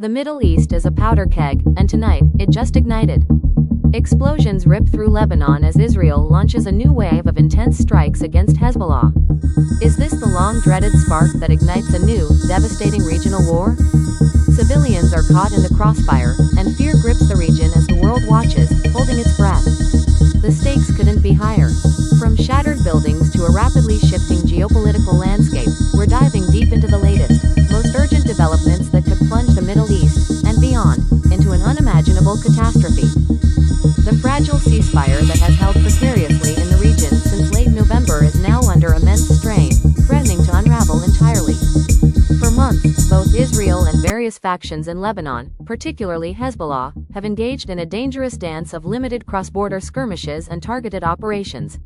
The Middle East is a powder keg, and tonight, it just ignited. Explosions rip through Lebanon as Israel launches a new wave of intense strikes against Hezbollah. Is this the long-dreaded spark that ignites a new, devastating regional war? Civilians are caught in the crossfire, and fear grips the region as the world watches, holding its breath. The stakes couldn't be higher. From shattered buildings to a rapidly shifting geopolitical landscape, we're diving deep into the latest, most urgent developments that could plunge the Middle East, and beyond, into an unimaginable catastrophe. The fragile ceasefire that has held precariously in the region since late November is now under immense strain, threatening to unravel entirely. For months, both Israel and various factions in Lebanon, particularly Hezbollah, have engaged in a dangerous dance of limited cross-border skirmishes and targeted operations.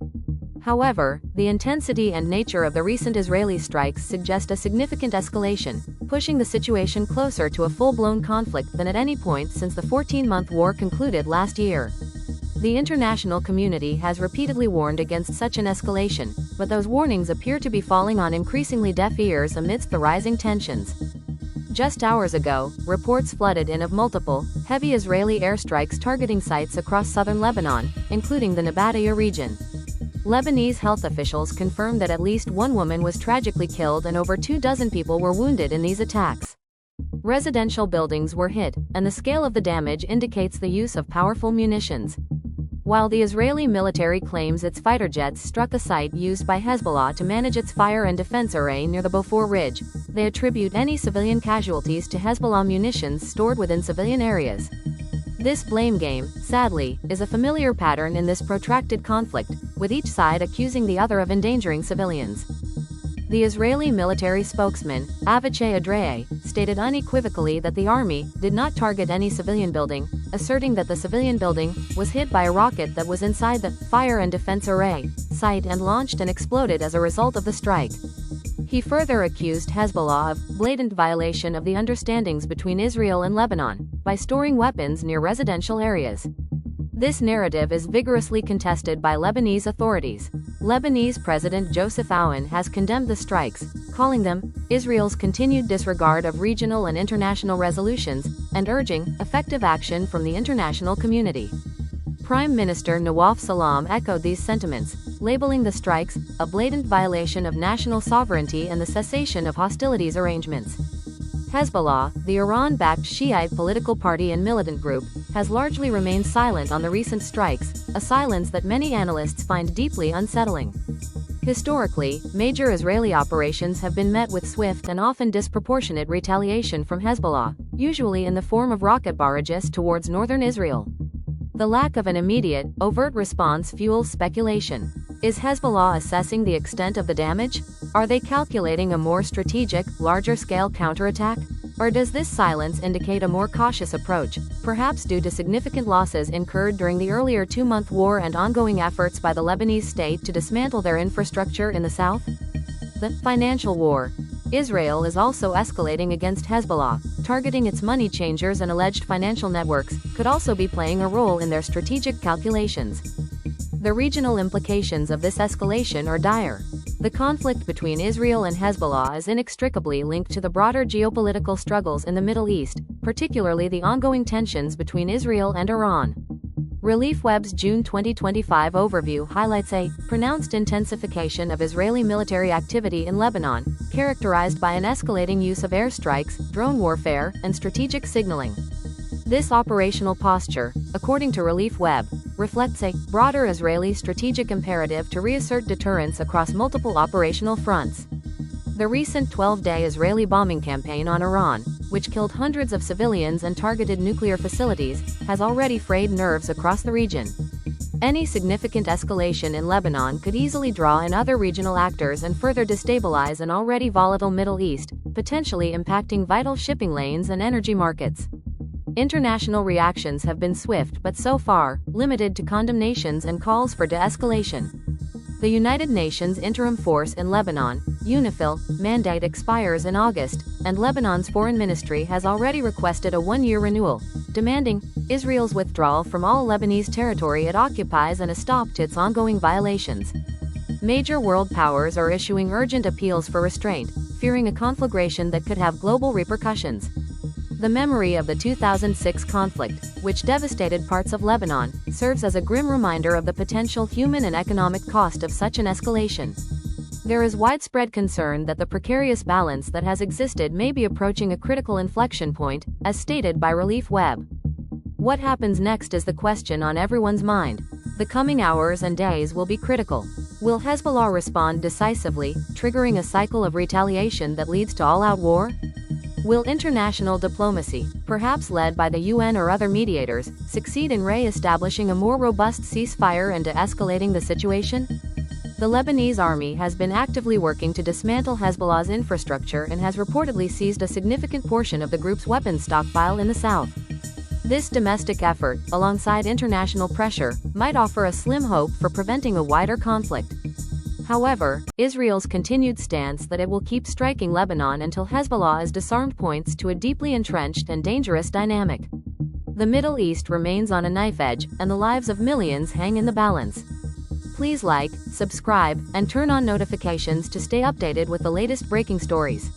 However, the intensity and nature of the recent Israeli strikes suggest a significant escalation, pushing the situation closer to a full-blown conflict than at any point since the 14-month war concluded last year. The international community has repeatedly warned against such an escalation, but those warnings appear to be falling on increasingly deaf ears amidst the rising tensions. Just hours ago, reports flooded in of multiple, heavy Israeli airstrikes targeting sites across southern Lebanon, including the Nabatea region. Lebanese health officials confirmed that at least one woman was tragically killed and over 24 people were wounded in these attacks. Residential buildings were hit, and the scale of the damage indicates the use of powerful munitions. While the Israeli military claims its fighter jets struck a site used by Hezbollah to manage its fire and defense array near the Beaufort Ridge, they attribute any civilian casualties to Hezbollah munitions stored within civilian areas. This blame game, sadly, is a familiar pattern in this protracted conflict, with each side accusing the other of endangering civilians. The Israeli military spokesman, Avichai Adraei, stated unequivocally that the army did not target any civilian building, asserting that the civilian building was hit by a rocket that was inside the fire and defense array site and launched and exploded as a result of the strike. He further accused Hezbollah of blatant violation of the understandings between Israel and Lebanon by storing weapons near residential areas. This narrative is vigorously contested by Lebanese authorities. Lebanese President Joseph Aoun has condemned the strikes, calling them Israel's continued disregard of regional and international resolutions, and urging effective action from the international community. Prime Minister Nawaf Salam echoed these sentiments, labeling the strikes a blatant violation of national sovereignty and the cessation of hostilities arrangements. Hezbollah, the Iran-backed Shiite political party and militant group, has largely remained silent on the recent strikes, a silence that many analysts find deeply unsettling. Historically, major Israeli operations have been met with swift and often disproportionate retaliation from Hezbollah, usually in the form of rocket barrages towards northern Israel. The lack of an immediate, overt response fuels speculation. Is Hezbollah assessing the extent of the damage? Are they calculating a more strategic, larger-scale counterattack? Or does this silence indicate a more cautious approach, perhaps due to significant losses incurred during the earlier two-month war and ongoing efforts by the Lebanese state to dismantle their infrastructure in the south? The financial war. Israel is also escalating against Hezbollah, targeting its money changers and alleged financial networks, could also be playing a role in their strategic calculations. The regional implications of this escalation are dire. The conflict between Israel and Hezbollah is inextricably linked to the broader geopolitical struggles in the Middle East, particularly the ongoing tensions between Israel and Iran. ReliefWeb's June 2025 overview highlights a pronounced intensification of Israeli military activity in Lebanon, characterized by an escalating use of airstrikes, drone warfare, and strategic signaling. This operational posture, according to ReliefWeb, reflects a broader Israeli strategic imperative to reassert deterrence across multiple operational fronts. The recent 12-day Israeli bombing campaign on Iran, which killed hundreds of civilians and targeted nuclear facilities, has already frayed nerves across the region. Any significant escalation in Lebanon could easily draw in other regional actors and further destabilize an already volatile Middle East, potentially impacting vital shipping lanes and energy markets. International reactions have been swift but so far, limited to condemnations and calls for de-escalation. The United Nations Interim Force in Lebanon, UNIFIL, mandate expires in August, and Lebanon's foreign ministry has already requested a one-year renewal, demanding Israel's withdrawal from all Lebanese territory it occupies and a stop to its ongoing violations. Major world powers are issuing urgent appeals for restraint, fearing a conflagration that could have global repercussions. The memory of the 2006 conflict, which devastated parts of Lebanon, serves as a grim reminder of the potential human and economic cost of such an escalation. There is widespread concern that the precarious balance that has existed may be approaching a critical inflection point, as stated by Relief Web. What happens next is the question on everyone's mind. The coming hours and days will be critical. Will Hezbollah respond decisively, triggering a cycle of retaliation that leads to all-out war? Will international diplomacy, perhaps led by the UN or other mediators, succeed in re-establishing a more robust ceasefire and de-escalating the situation? The Lebanese army has been actively working to dismantle Hezbollah's infrastructure and has reportedly seized a significant portion of the group's weapons stockpile in the south. This domestic effort, alongside international pressure, might offer a slim hope for preventing a wider conflict. However, Israel's continued stance that it will keep striking Lebanon until Hezbollah is disarmed points to a deeply entrenched and dangerous dynamic. The Middle East remains on a knife edge, and the lives of millions hang in the balance. Please like, subscribe, and turn on notifications to stay updated with the latest breaking stories.